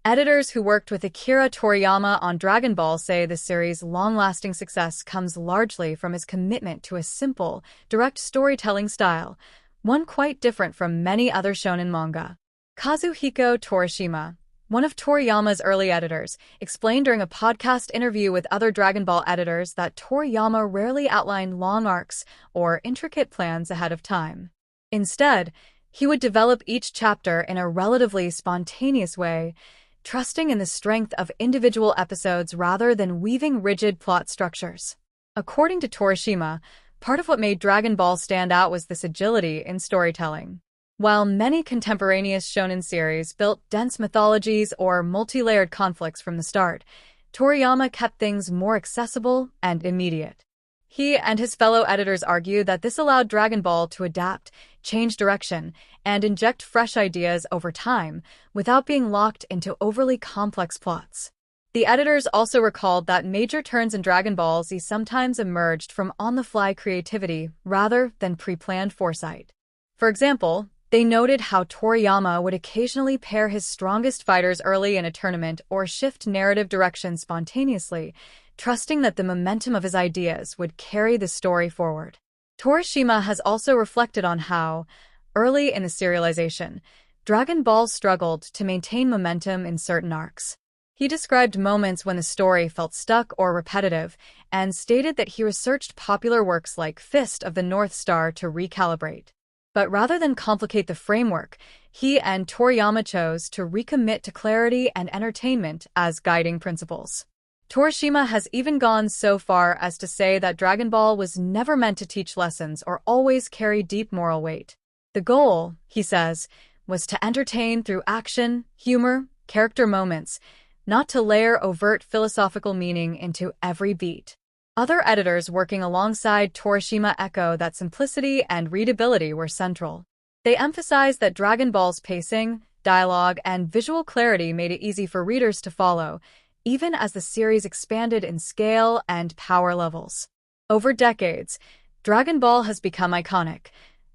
Editors who worked with Akira Toriyama on Dragon Ball say the series' long-lasting success comes largely from his commitment to a simple, direct storytelling style, one quite different from many other shonen manga. Kazuhiko Torishima, one of Toriyama's early editors, explained during a podcast interview with other Dragon Ball editors that Toriyama rarely outlined long arcs or intricate plans ahead of time. Instead, he would develop each chapter in a relatively spontaneous way, trusting in the strength of individual episodes rather than weaving rigid plot structures. According to Torishima, part of what made Dragon Ball stand out was this agility in storytelling. While many contemporaneous shonen series built dense mythologies or multi-layered conflicts from the start, Toriyama kept things more accessible and immediate. He and his fellow editors argue that this allowed Dragon Ball to adapt, change direction, and inject fresh ideas over time without being locked into overly complex plots. The editors also recalled that major turns in Dragon Ball Z sometimes emerged from on-the-fly creativity rather than pre-planned foresight. For example, they noted how Toriyama would occasionally pair his strongest fighters early in a tournament or shift narrative direction spontaneously, trusting that the momentum of his ideas would carry the story forward. Torishima has also reflected on how, early in the serialization, Dragon Ball struggled to maintain momentum in certain arcs. He described moments when the story felt stuck or repetitive, and stated that he researched popular works like Fist of the North Star to recalibrate. But rather than complicate the framework, he and Toriyama chose to recommit to clarity and entertainment as guiding principles. Torishima has even gone so far as to say that Dragon Ball was never meant to teach lessons or always carry deep moral weight. The goal, he says, was to entertain through action, humor, character moments, not to layer overt philosophical meaning into every beat. Other editors working alongside Torishima echo that simplicity and readability were central. They emphasized that Dragon Ball's pacing, dialogue, and visual clarity made it easy for readers to follow, even as the series expanded in scale and power levels. Over decades, Dragon Ball has become iconic,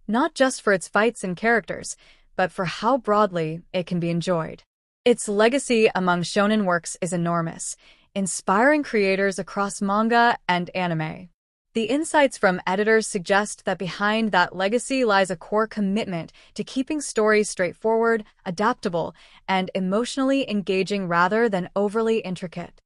not just for its fights and characters, but for how broadly it can be enjoyed. Its legacy among shonen works is enormous, inspiring creators across manga and anime. The insights from editors suggest that behind that legacy lies a core commitment to keeping stories straightforward, adaptable, and emotionally engaging rather than overly intricate.